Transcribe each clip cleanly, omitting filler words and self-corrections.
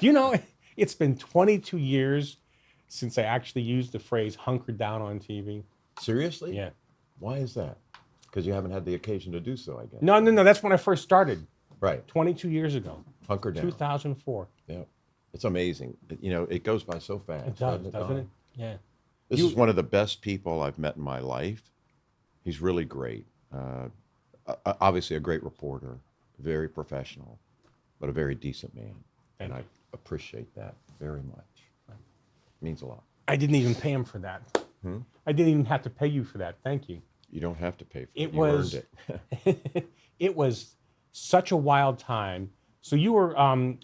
Do you know it's been 22 years since I actually used the phrase hunker down on TV? Seriously? Yeah. Why is that? Because you haven't had the occasion to do so, I guess. No. That's when I first started Right. 22 years ago, Hunker down. 2004. Yeah. It's amazing. It goes by so fast. It does, doesn't Don? it? Yeah. This is one of the best people I've met in my life. He's really great. Obviously, a great reporter, very professional, but a very decent man. Thank and you. I appreciate that very much. It means a lot. I didn't even pay him for that. I didn't even have to pay you for that. Thank you. You don't have to pay for it. It You was earned it. it was such a wild time. So you were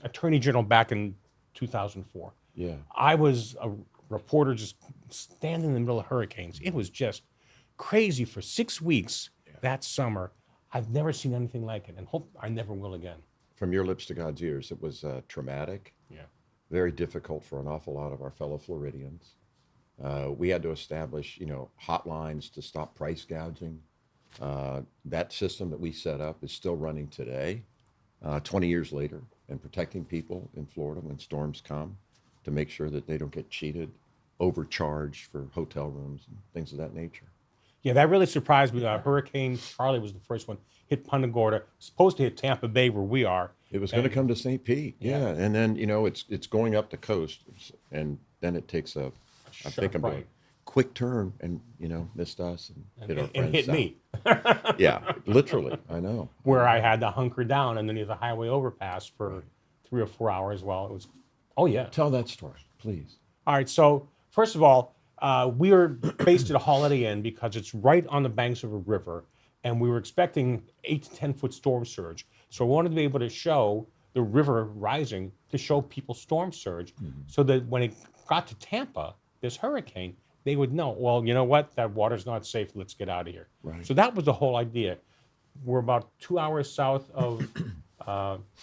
Attorney General back in 2004. Yeah. I was a reporter just standing in the middle of hurricanes. It was just crazy for 6 weeks that summer. I've never seen anything like it, and hope I never will again. From your lips to God's ears, it was traumatic. Yeah. Very difficult for an awful lot of our fellow Floridians. We had to establish, hotlines to stop price gouging. That system that we set up is still running today, 20 years later, and protecting people in Florida when storms come to make sure that they don't get cheated, overcharged for hotel rooms and things of that nature. Yeah, that really surprised me. Hurricane Charley was the first one. Hit Punta Gorda. Supposed to hit Tampa Bay where we are. It was going to come to St. Pete, yeah, and then it's going up the coast, and then it takes a quick turn, and missed us and hit our friends and hit south. me. Yeah, literally, I know. Where I had to hunker down underneath the highway overpass for 3 or 4 hours while it was. Oh yeah. Tell that story, please. All right. So first of all, we were based at a Holiday Inn because it's right on the banks of a river, and we were expecting 8 to 10 foot storm surge. So I wanted to be able to show the river rising to show people storm surge, so that when it got to Tampa, this hurricane, they would know, well, you know what, that water's not safe. Let's get out of here. Right. So that was the whole idea. We're about 2 hours south of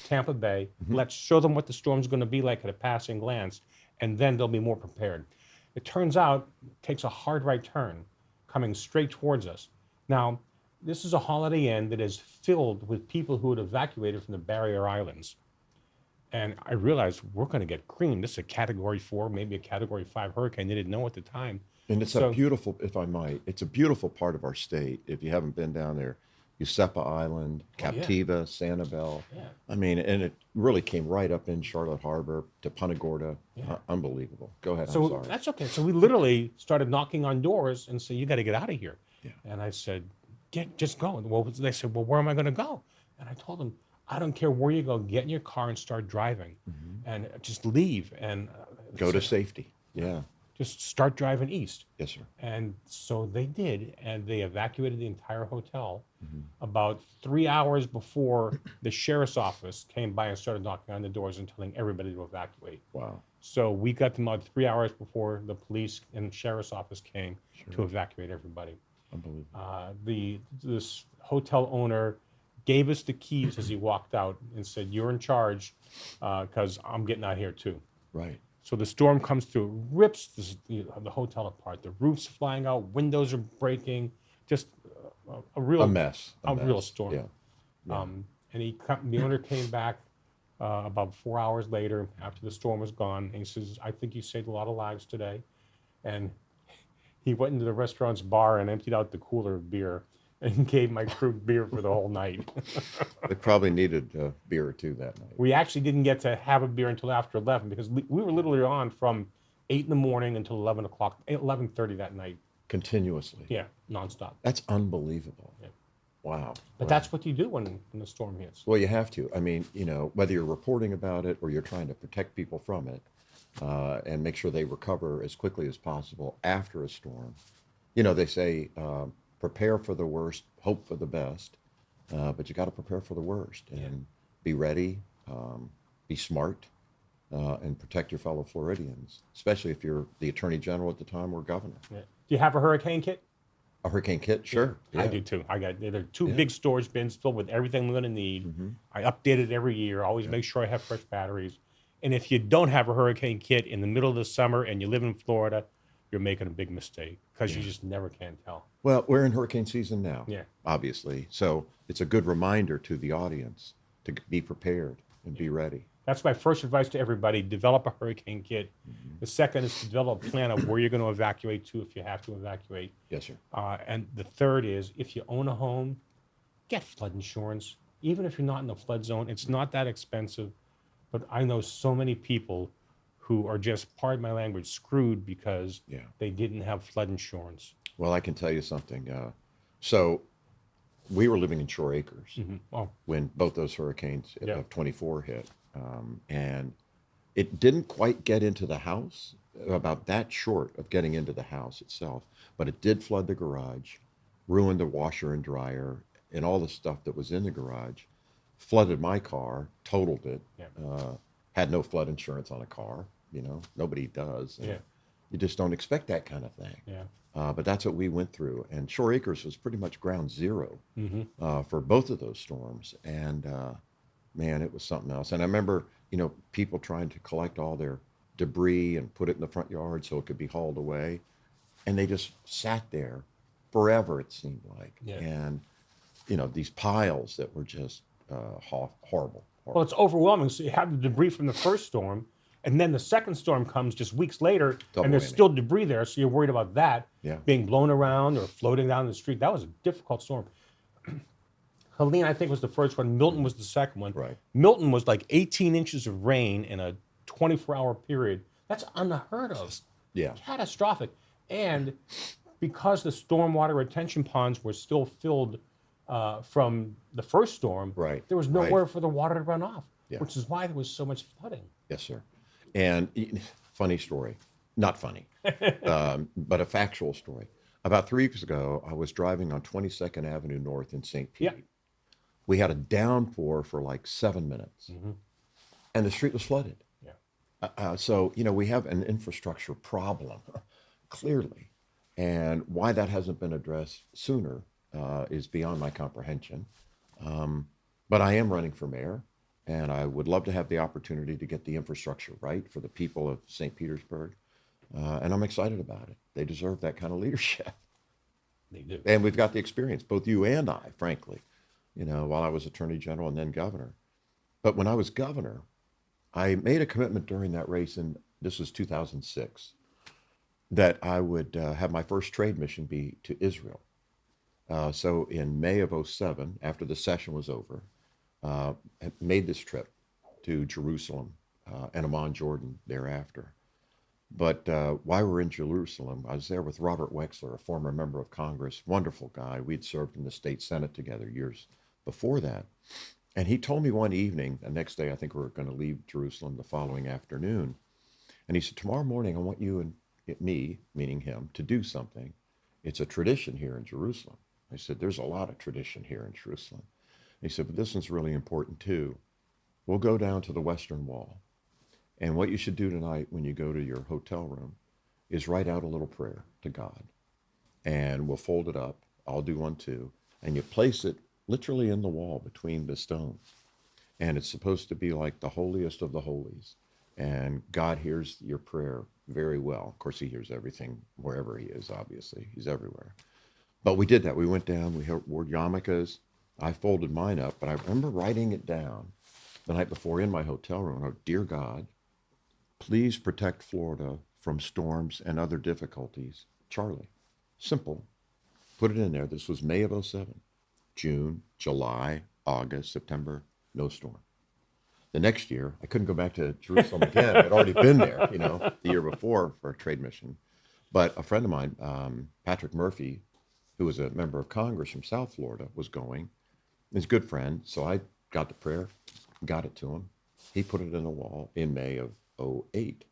Tampa Bay. Let's show them what the storm's going to be like at a passing glance, and then they'll be more prepared. It turns out it takes a hard right turn coming straight towards us. Now, this is a Holiday Inn that is filled with people who had evacuated from the Barrier Islands. And I realized we're going to get creamed. This is a Category 4, maybe a Category 5 hurricane. They didn't know at the time. And it's a beautiful, if I might, it's a beautiful part of our state. If you haven't been down there, Yusepa Island, Captiva, Sanibel. Yeah. I mean, and it really came right up in Charlotte Harbor to Punta Gorda. Unbelievable. Go ahead, So I'm sorry. that's okay. So we literally started knocking on doors and said, you got to get out of here. Yeah. And I said, just go. And well, they said, well, where am I going to go? And I told them, I don't care where you go. Get in your car and start driving, and just leave and Go to safety. Yeah. just start driving east. Yes, sir. And so they did, and they evacuated the entire hotel. About 3 hours before the sheriff's office came by and started knocking on the doors and telling everybody to evacuate. Wow. So we got them out 3 hours before the police and sheriff's office came to evacuate everybody. Unbelievable. This hotel owner gave us the keys as he walked out and said, "You're in charge, because I'm getting out here too." Right. So the storm comes through, rips the hotel apart. The roof's flying out, windows are breaking, just a real mess. a real storm. Yeah. And the owner came back about 4 hours later after the storm was gone, and he says, "I think you saved a lot of lives today." And he went into the restaurant's bar and emptied out the cooler of beer and gave my crew beer for the whole night. They probably needed a beer or two that night. We actually didn't get to have a beer until after 11 because we were literally on from 8 in the morning until 11 o'clock, 11:30 that night. Continuously. Yeah, nonstop. That's unbelievable. Yeah. Wow. But that's what you do when the storm hits. Well, you have to. I mean, whether you're reporting about it or you're trying to protect people from it, and make sure they recover as quickly as possible after a storm. They say, prepare for the worst, hope for the best, but you got to prepare for the worst and be ready, be smart, and protect your fellow Floridians, especially if you're the Attorney General at the time or governor. Yeah. Do you have a hurricane kit? A hurricane kit? Sure. I do too. There are two big storage bins filled with everything I'm going to need. I update it every year. Always make sure I have fresh batteries. And if you don't have a hurricane kit in the middle of the summer and you live in Florida, you're making a big mistake because you just never can tell. Well, we're in hurricane season now, obviously. So it's a good reminder to the audience to be prepared and be ready. That's my first advice to everybody. Develop a hurricane kit. The second is to develop a plan of where you're going to evacuate to if you have to evacuate. Yes, sir. And the third is if you own a home, get flood insurance. Even if you're not in the flood zone, it's not that expensive. But I know so many people who are just, pardon my language, screwed because Yeah. they didn't have flood insurance. Well, I can tell you something. So we were living in Shore Acres Oh, when both those hurricanes Yeah. of 24 hit. And it didn't quite get into the house, about that short of getting into the house itself, but it did flood the garage, ruined the washer and dryer, and all the stuff that was in the garage, flooded my car, totaled it, Yeah. had no flood insurance on a car, nobody does. And Yeah. you just don't expect that kind of thing. yeah. But that's what we went through. And Shore Acres was pretty much ground zero for both of those storms. And man, it was something else. And I remember, people trying to collect all their debris and put it in the front yard so it could be hauled away. And they just sat there forever, it seemed like. Yeah. And, these piles that were just horrible. Well, it's overwhelming. So you have the debris from the first storm, and then the second storm comes just weeks later, Double and there's whammy. still debris there. So you're worried about that Yeah. being blown around or floating down the street. That was a difficult storm. Helene, I think, was the first one. Milton was the second one. Right. Milton was like 18 inches of rain in a 24-hour period. That's unheard of. Yeah. Catastrophic. And because the stormwater retention ponds were still filled from the first storm, Right, there was right. nowhere for the water to run off, Yeah. which is why there was so much flooding. Yes, sir. And funny story, not funny, but a factual story. About 3 weeks ago, I was driving on 22nd Avenue North in St. Pete. Yeah. We had a downpour for like 7 minutes, and the street was flooded. Yeah. So, we have an infrastructure problem, clearly. And why that hasn't been addressed sooner is beyond my comprehension. But I am running for mayor, and I would love to have the opportunity to get the infrastructure right for the people of St. Petersburg. And I'm excited about it. They deserve that kind of leadership. They do. And we've got the experience, both you and I, frankly, while I was attorney general and then governor. But when I was governor, I made a commitment during that race, and this was 2006, that I would have my first trade mission be to Israel. So in May of 07, after the session was over, I made this trip to Jerusalem and Amman, Jordan thereafter. But while we were in Jerusalem, I was there with Robert Wexler, a former member of Congress, wonderful guy. We'd served in the state Senate together years before that. And he told me one evening, the next day, I think we were going to leave Jerusalem the following afternoon. And he said, tomorrow morning, I want you and me, meaning him, to do something. It's a tradition here in Jerusalem. I said, there's a lot of tradition here in Jerusalem. He said, but this one's really important too. We'll go down to the Western Wall. And what you should do tonight when you go to your hotel room is write out a little prayer to God. And we'll fold it up. I'll do one too. And you place it literally in the wall between the stones. And it's supposed to be like the holiest of the holies. And God hears your prayer very well. Of course, he hears everything wherever he is, obviously. He's everywhere. But we did that. We went down, we wore yarmulkes. I folded mine up, but I remember writing it down the night before in my hotel room. Oh, dear God, please protect Florida from storms and other difficulties. Charley. Simple. Put it in there. This was May of 07. June, July, August, September, no storm. The next year, I couldn't go back to Jerusalem again. I'd already been there, the year before for a trade mission. But a friend of mine, Patrick Murphy, who was a member of Congress from South Florida, was going. He's a good friend. So I got the prayer, got it to him. He put it in the wall in May of 08.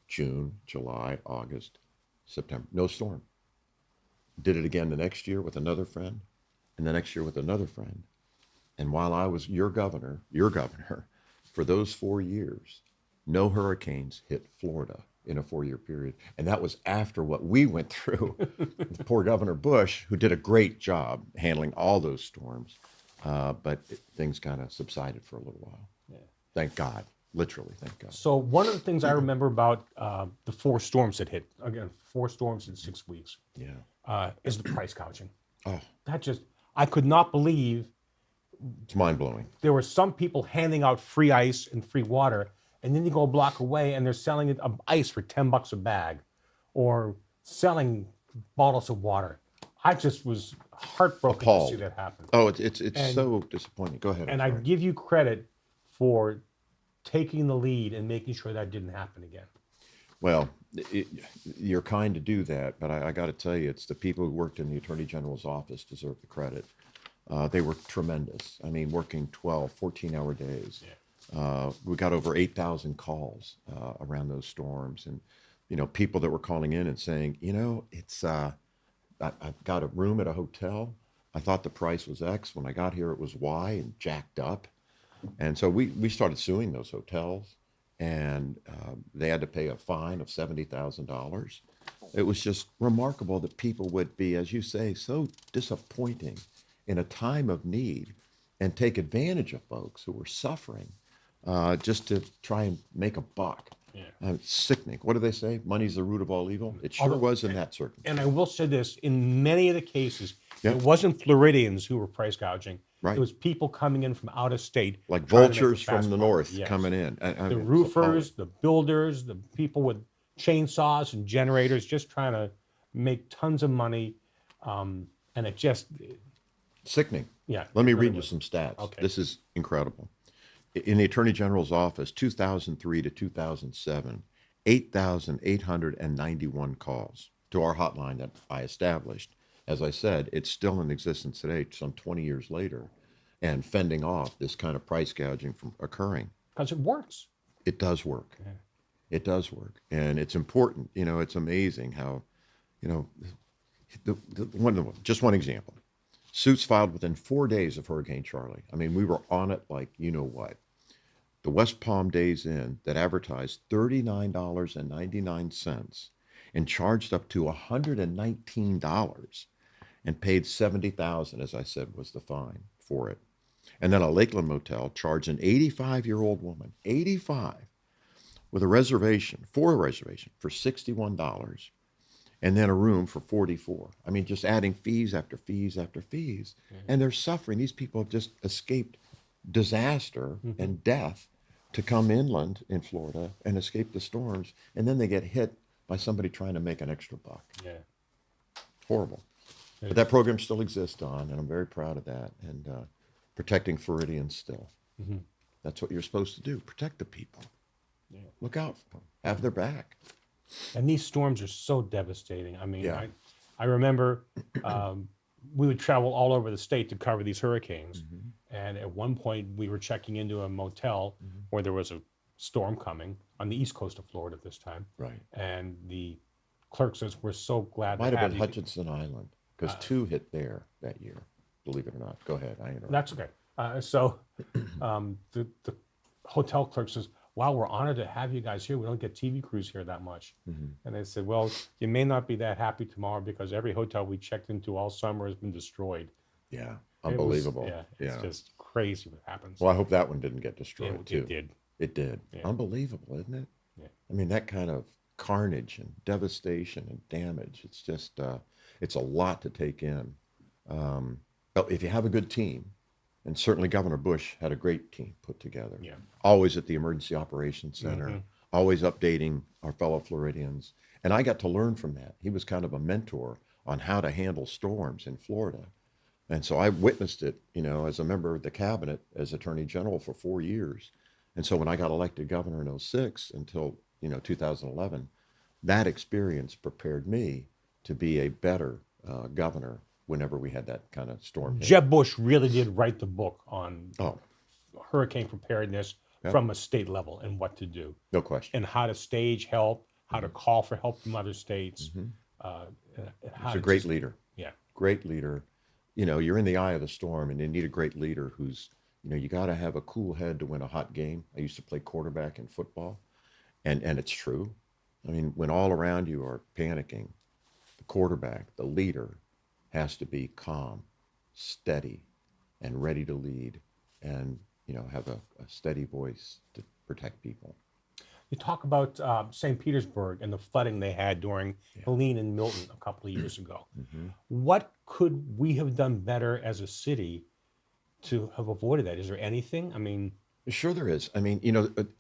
June, July, August, September, no storm. Did it again the next year with another friend, and the next year with another friend. And while I was your governor, for those 4 years, no hurricanes hit Florida in a 4-year period. And that was after what we went through. Poor Governor Bush, who did a great job handling all those storms. But things kind of subsided for a little while. Yeah. Thank God. Literally, thank God. So one of the things I remember about the 4 storms that hit, again, 4 storms in 6 weeks, Yeah. is the price gouging. Oh, That just, I could not believe It's mind blowing. there were some people handing out free ice and free water, and then you go a block away and they're selling it ice for $10 a bag, or selling bottles of water. I just was heartbroken to Appalled. see that happen. Oh, it's And- so disappointing. Go ahead. I'm And I sorry. give you credit for taking the lead and making sure that didn't happen again. Well, you're kind to do that, but I got to tell you, it's the people who worked in the Attorney General's office deserve the credit. They were tremendous. I mean, working 12, 14-hour days. We got over 8,000 calls around those storms, and people that were calling in and saying, it's I've got a room at a hotel. I thought the price was X. When I got here, it was Y and jacked up. And so we started suing those hotels, and they had to pay a fine of $70,000. It was just remarkable that people would be, as you say, so disappointing in a time of need and take advantage of folks who were suffering just to try and make a buck. It's sickening. What do they say? Money's the root of all evil. It sure was in that circumstance. And I will say this, in many of the cases, Yep. it wasn't Floridians who were price gouging. Right. It was people coming in from out of state. Like trying to make a vultures fast from the buck. north Yes. coming in. The roofers, the builders, the people with chainsaws and generators just trying to make tons of money. And it just, Sickening. yeah. Let me it really read you was. some stats. Okay. This is incredible. In the Attorney General's office, 2003 to 2007, 8,891 calls to our hotline that I established. As I said, it's still in existence today, some 20 years later, and fending off this kind of price gouging from occurring. Because it works. It does work. It does work. And it's important. It's amazing how, just one example. Suits filed within 4 days of Hurricane Charley. I mean, we were on it like you know what. The West Palm Days Inn that advertised $39.99 and charged up to $119 and paid $70,000, as I said, was the fine for it. And then a Lakeland motel charged an 85-year-old woman, 85, with a reservation for $61, and then a room for $44. I mean, just adding fees after fees after fees. And they're suffering. These people have just escaped disaster and death to come inland in Florida and escape the storms. And then they get hit by somebody trying to make an extra buck. Yeah. Horrible. But that program still exists, Don, and I'm very proud of that. And protecting Floridians still. That's what you're supposed to do. Protect the people. Look out for them. Have their back. And these storms are so devastating. I mean, Yeah. I remember we would travel all over the state to cover these hurricanes. And at one point, we were checking into a motel where there was a storm coming on the east coast of Florida at this time. Right. And the clerk says, we're so glad Might to have have been you. Hutchinson Island, because 2 hit there that year, believe it or not. Go ahead. I interrupted. That's okay. So the hotel clerk says, wow, we're honored to have you guys here. We don't get TV crews here that much. And they said, well, you may not be that happy tomorrow because every hotel we checked into all summer has been destroyed. Yeah. It was- Unbelievable. It's just crazy what happens. Well, I hope that one didn't get destroyed, it, too. it did. It did. Yeah. Unbelievable, isn't it? Yeah. I mean, that kind of carnage and devastation and damage, it's just, it's a lot to take in. But if you have a good team, and certainly Governor Bush had a great team put together, Yeah. always at the Emergency Operations Center, always updating our fellow Floridians. And I got to learn from that. He was kind of a mentor on how to handle storms in Florida. And so I witnessed it, as a member of the cabinet, as Attorney General for 4 years. And so when I got elected governor in 2006 until, 2011, that experience prepared me to be a better governor whenever we had that kind of storm hit. Jeb Bush really did write the book on Oh, hurricane preparedness from a state level and what to do no question. and how to stage help, how to call for help from other states. He's a great leader. Yeah. Great leader. You're in the eye of the storm, and you need a great leader who's, you got to have a cool head to win a hot game. I used to play quarterback in football, and it's true. I mean, when all around you are panicking, the quarterback, the leader, has to be calm, steady, and ready to lead, and have a steady voice to protect people. You talk about St. Petersburg and the flooding they had during Helene and Milton a couple of years ago. What could we have done better as a city to have avoided that? Is there anything? I mean, Sure, there is. I mean,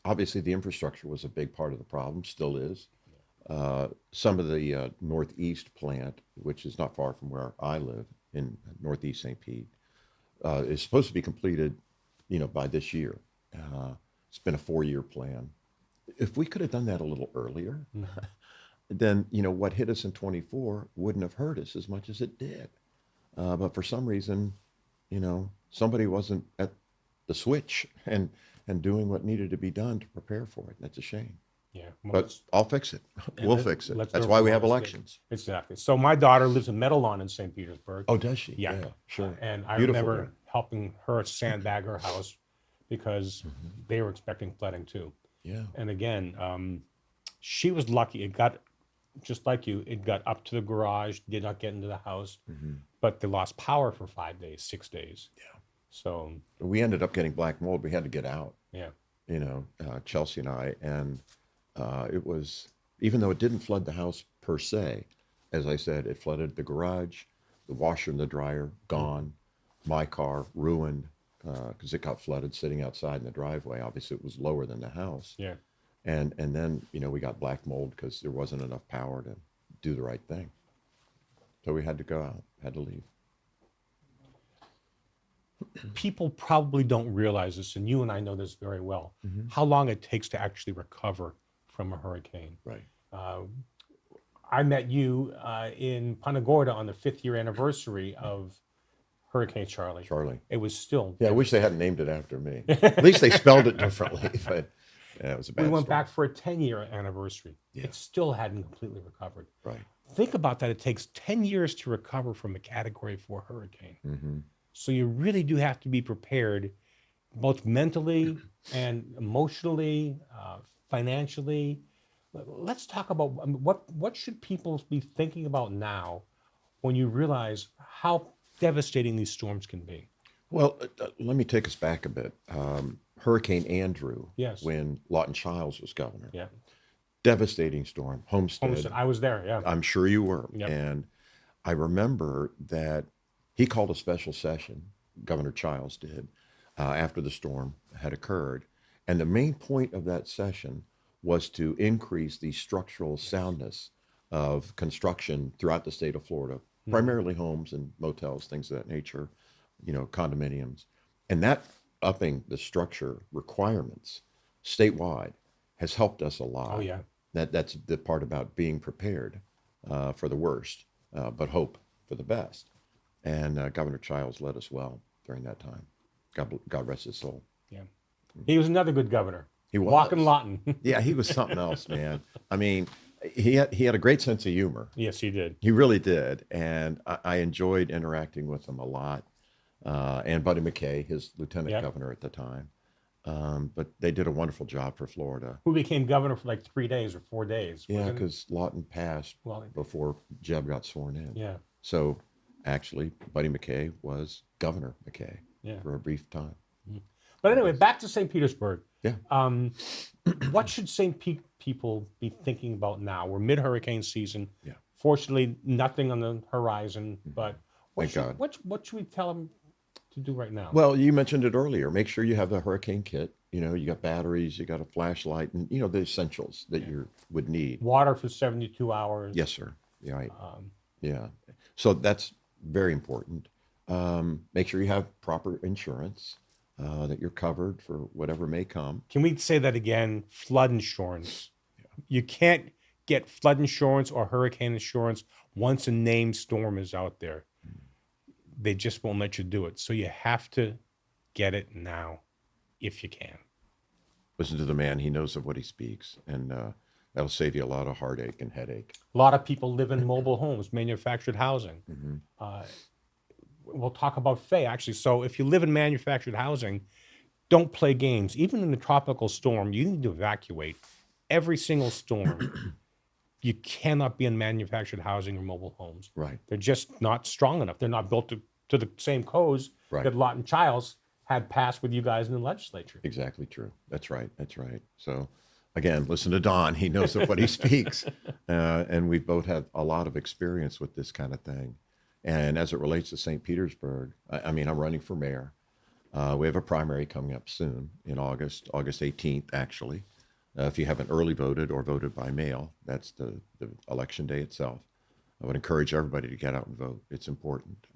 obviously the infrastructure was a big part of the problem, still is. Some of the Northeast plant, which is not far from where I live in Northeast St. Pete, is supposed to be completed, by this year. It's been a 4-year plan. If we could have done that a little earlier, then, what hit us in 24 wouldn't have hurt us as much as it did. But for some reason, somebody wasn't at the switch and doing what needed to be done to prepare for it. That's a shame. yeah. Well, But I'll fix it. We'll fix it. That's learn why from we our have mistakes. elections. Exactly. So my daughter lives in Meadowlawn in St. Petersburg. Oh, does she? Yeah. Sure. And I Beautiful remember there. helping her sandbag her house because they were expecting flooding too. Yeah. And again, she was lucky. It got, just like you, it got up to the garage, did not get into the house, but they lost power for 5 days, 6 days. Yeah. So, We ended up getting black mold. We had to get out, yeah. Chelsea and I. And it was, even though it didn't flood the house per se, as I said, it flooded the garage, the washer and the dryer, gone. My car ruined because it got flooded sitting outside in the driveway. Obviously, it was lower than the house. Yeah. And then, we got black mold because there wasn't enough power to do the right thing. So we had to go out, had to leave. People probably don't realize this, and you and I know this very well, how long it takes to actually recover from a hurricane. Right. I met you in Punta Gorda on the 5th year anniversary of Hurricane Charley. Charlie. It was still. Yeah, I wish they hadn't named it after me. At least they spelled it differently, but yeah, it was a bad We went story. back for a 10-year anniversary. Yeah. It still hadn't completely recovered. Right. Think about that. It takes 10 years to recover from a Category 4 hurricane. Mm-hmm. So you really do have to be prepared, both mentally and emotionally, financially. Let's talk about what should people be thinking about now when you realize how devastating these storms can be. Well, let me take us back a bit. Hurricane Andrew, Yes. when Lawton Childs was governor. Yeah. Devastating storm. Homestead. I was there. Yeah. I'm sure you were. Yep. And I remember that he called a special session, Governor Childs did, after the storm had occurred. And the main point of that session was to increase the structural soundness of construction throughout the state of Florida, primarily homes and motels, things of that nature, condominiums. And that upping the structure requirements statewide has helped us a lot. Oh, yeah. That's the part about being prepared for the worst, but hope for the best. And Governor Childs led us well during that time. God rest his soul. Yeah. He was another good governor. He was. Walking Lawton. Yeah, he was something else, man. I mean, he had a great sense of humor. Yes, he did. He really did. And I enjoyed interacting with him a lot. And Buddy McKay, his lieutenant Yep. governor at the time. But they did a wonderful job for Florida. Who became governor for like 3 days or 4 days. Yeah, wasn't it? because Lawton passed Well, before Jeb got sworn in. yeah. So actually, Buddy McKay was Governor McKay Yeah. for a brief time. But anyway, back to St. Petersburg. Yeah. What should St. Pete people be thinking about now? We're mid-hurricane season. Yeah. Fortunately, nothing on the horizon. But Thank God. what should we tell them to do right now? Well, you mentioned it earlier. Make sure you have the hurricane kit. You got batteries, you got a flashlight, and the essentials that you would need. Water for 72 hours. Yes, sir. Yeah, right. Um, Yeah. So that's very important. Make sure you have proper insurance, that you're covered for whatever may come. Can we say that again? Flood insurance. You can't get flood insurance or hurricane insurance once a named storm is out there. They just won't let you do it. So you have to get it now if you can. Listen to the man. He knows of what he speaks. And that'll save you a lot of heartache and headache. A lot of people live in mobile homes, manufactured housing. We'll talk about Faye, actually. So if you live in manufactured housing, don't play games. Even in a tropical storm, you need to evacuate. Every single storm, you cannot be in manufactured housing or mobile homes. Right. They're just not strong enough. They're not built to the same codes Right. that Lawton Childs had passed with you guys in the legislature. Exactly true. That's right. That's right. So, again, listen to Don. He knows of what he speaks. And we've both had a lot of experience with this kind of thing. And as it relates to St. Petersburg, I mean, I'm running for mayor. We have a primary coming up soon in August 18th, actually. If you haven't early voted or voted by mail, that's the election day itself. I would encourage everybody to get out and vote. It's important.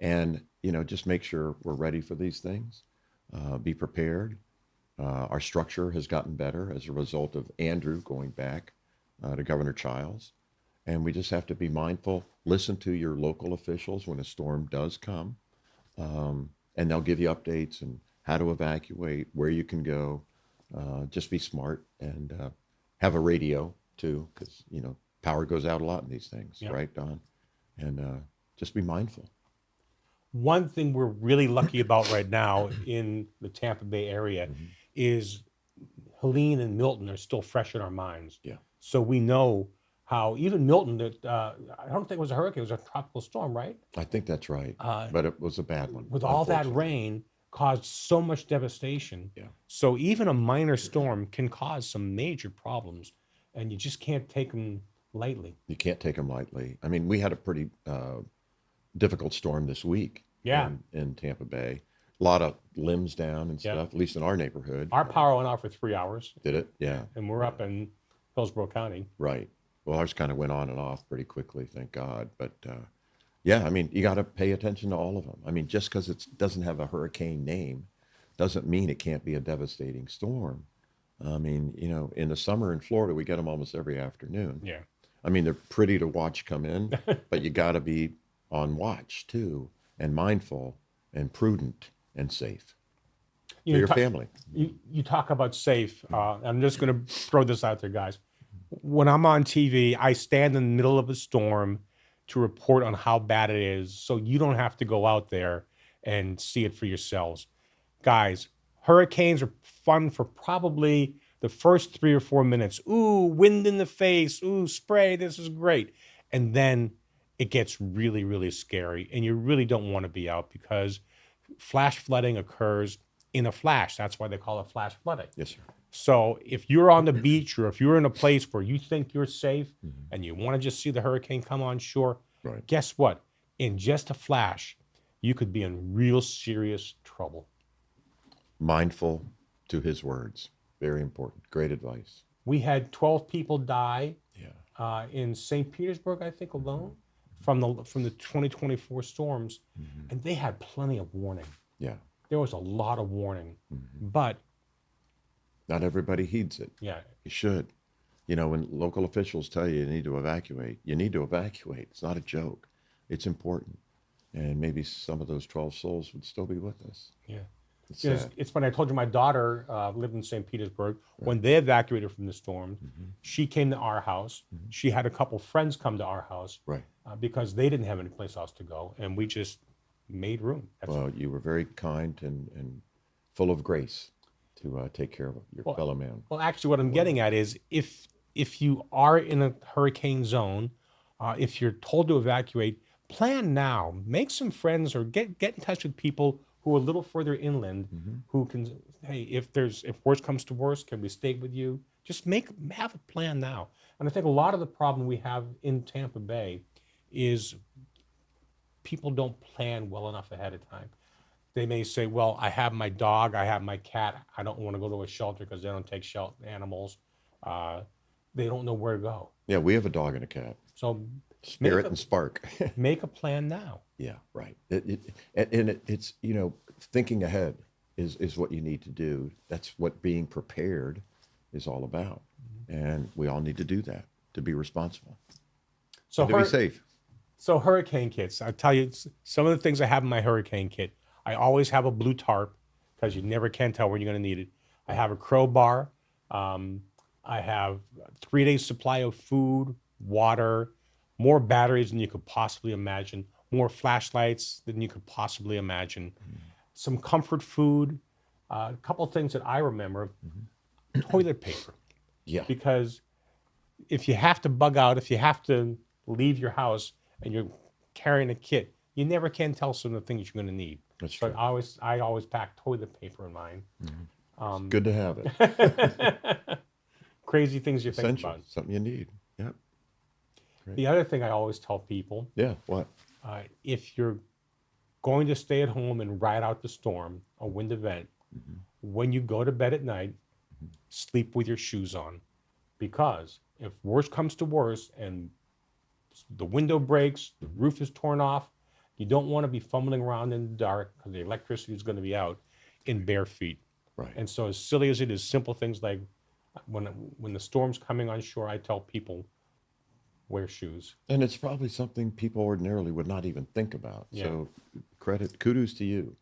And, just make sure we're ready for these things. Be prepared. Our structure has gotten better as a result of Andrew going back to Governor Childs. And we just have to be mindful. Listen to your local officials when a storm does come. And they'll give you updates and how to evacuate, where you can go. Just be smart and have a radio too, because power goes out a lot in these things, Yep. right, Don? And just be mindful. One thing we're really lucky about right now in the Tampa Bay area is Helene and Milton are still fresh in our minds. Yeah, So we know how even Milton, that I don't think it was a hurricane, it was a tropical storm, right? I think that's right, but it was a bad one. With all that unfortunately. rain, caused so much devastation. Yeah. So even a minor storm can cause some major problems, and you just can't take them lightly. You can't take them lightly. I mean, we had a pretty difficult storm this week. Yeah. In Tampa Bay, a lot of limbs down and Yeah. stuff. At least in our neighborhood. Our power went out for 3 hours, Did it? Yeah. and we're up in Hillsborough County. Right. Well, ours kind of went on and off pretty quickly, thank God. But yeah, I mean, you got to pay attention to all of them. I mean, just because it doesn't have a hurricane name doesn't mean it can't be a devastating storm. I mean, in the summer in Florida, we get them almost every afternoon. Yeah. I mean, they're pretty to watch come in, but you got to be on watch too, and mindful and prudent and safe for your family. You talk about safe. I'm just going to throw this out there, guys. When I'm on TV, I stand in the middle of a storm to report on how bad it is, so you don't have to go out there and see it for yourselves. Guys, hurricanes are fun for probably the first 3 or 4 minutes. Ooh, wind in the face. Ooh, spray. This is great. And then it gets really, really scary, and you really don't want to be out because flash flooding occurs in a flash. That's why they call it flash flooding. Yes, sir. So if you're on the beach or if you're in a place where you think you're safe and you want to just see the hurricane come on shore, Right. guess what? In just a flash, you could be in real serious trouble. Mindful to his words. Very important. Great advice. We had 12 people die Yeah. in St. Petersburg, I think, alone from the 2024 storms, and they had plenty of warning. Yeah. There was a lot of warning, but Not everybody heeds it. yeah, You should. When local officials tell you need to evacuate, you need to evacuate. It's not a joke. It's important. And maybe some of those 12 souls would still be with us. yeah. It's It's, sad. it's when I told you my daughter lived in St. Petersburg. When they evacuated from the storm, she came to our house. She had a couple friends come to our house Right. because they didn't have any place else to go, and we just made room. That's Well, you were very kind and full of grace to take care of your fellow man. Well, actually, what I'm getting at is if you are in a hurricane zone, if you're told to evacuate, plan now. Make some friends or get in touch with people who are a little further inland who can. Hey, if worst comes to worst, can we stay with you? Just have a plan now. And I think a lot of the problem we have in Tampa Bay is people don't plan well enough ahead of time. They may say, well, I have my dog, I have my cat, I don't want to go to a shelter because they don't take animals. They don't know where to go. Yeah, we have a dog and a cat. So Spirit and Spark. make a plan now. Yeah, right. It's thinking ahead is what you need to do. That's what being prepared is all about, and we all need to do that to be responsible, So and to be safe. So hurricane kits, I tell you, some of the things I have in my hurricane kit. I always have a blue tarp because you never can tell when you're going to need it. I have a crowbar. I have a 3 days supply of food, water, more batteries than you could possibly imagine, more flashlights than you could possibly imagine, some comfort food, a couple of things that I remember, toilet paper. Yeah, Because if you have to bug out, if you have to leave your house and you're carrying a kit, you never can tell some of the things you're going to need. that's So true. I always pack toilet paper in mine. Good to have it. Crazy things you think Essential. about. Something you need. Yep. The other thing I always tell people, Yeah. What? if you're going to stay at home and ride out the storm, a wind event, when you go to bed at night, sleep with your shoes on. Because if worse comes to worse and the window breaks, the roof is torn off, you don't want to be fumbling around in the dark because the electricity is going to be out in bare feet. Right. And so, as silly as it is, simple things like when the storm's coming on shore, I tell people wear shoes. And it's probably something people ordinarily would not even think about. Yeah. So kudos to you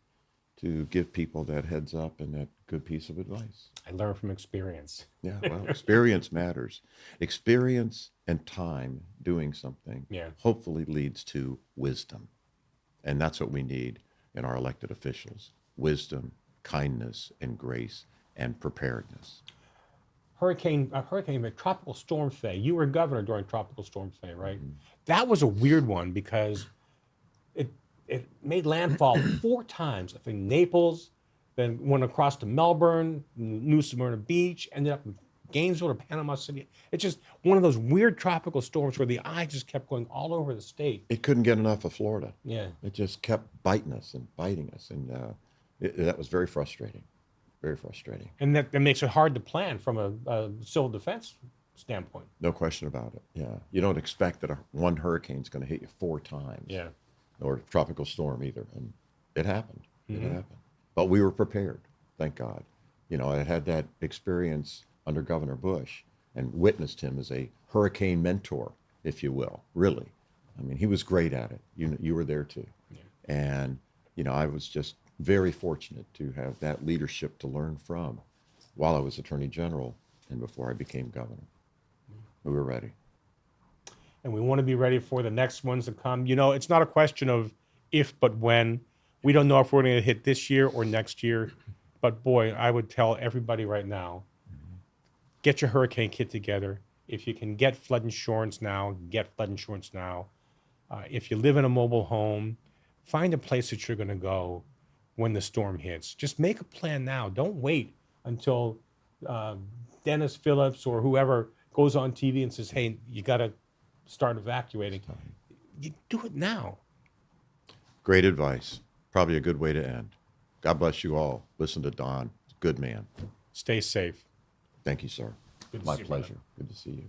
to give people that heads up and that good piece of advice. I learn from experience. Yeah, well, experience matters. Experience and time doing something Yeah. hopefully leads to wisdom. And that's what we need in our elected officials. Wisdom, kindness, and grace, and preparedness. Tropical Storm Faye. You were governor during Tropical Storm Faye, right? That was a weird one because it made landfall 4 times. I think Naples, then went across to Melbourne, New Smyrna Beach, ended up in Gainesville or Panama City. It's just one of those weird tropical storms where the eye just kept going all over the state. It couldn't get enough of Florida. Yeah. It just kept biting us and biting us. And that was very frustrating. Very frustrating. And that makes it hard to plan from a civil defense standpoint. No question about it. Yeah. You don't expect that one hurricane's going to hit you 4 times. Yeah. Or tropical storm either. And it happened. It happened. But we were prepared, thank God. You know, I had that experience under Governor Bush and witnessed him as a hurricane mentor, if you will, really. I mean, he was great at it. You were there too. Yeah. And, you know, I was just very fortunate to have that leadership to learn from while I was Attorney General and before I became governor. We were ready. And we want to be ready for the next ones to come. You know, it's not a question of if, but when. We don't know if we're going to hit this year or next year. But boy, I would tell everybody right now, get your hurricane kit together. If you can get flood insurance now, get flood insurance now. If you live in a mobile home, find a place that you're going to go when the storm hits. Just make a plan now. Don't wait until Dennis Phillips or whoever goes on TV and says, hey, you got to start evacuating. You do it now. Great advice. Probably a good way to end. God bless you all. Listen to Don. Good man. Stay safe. Thank you, sir. Good to My see you, brother. pleasure. Good to see you.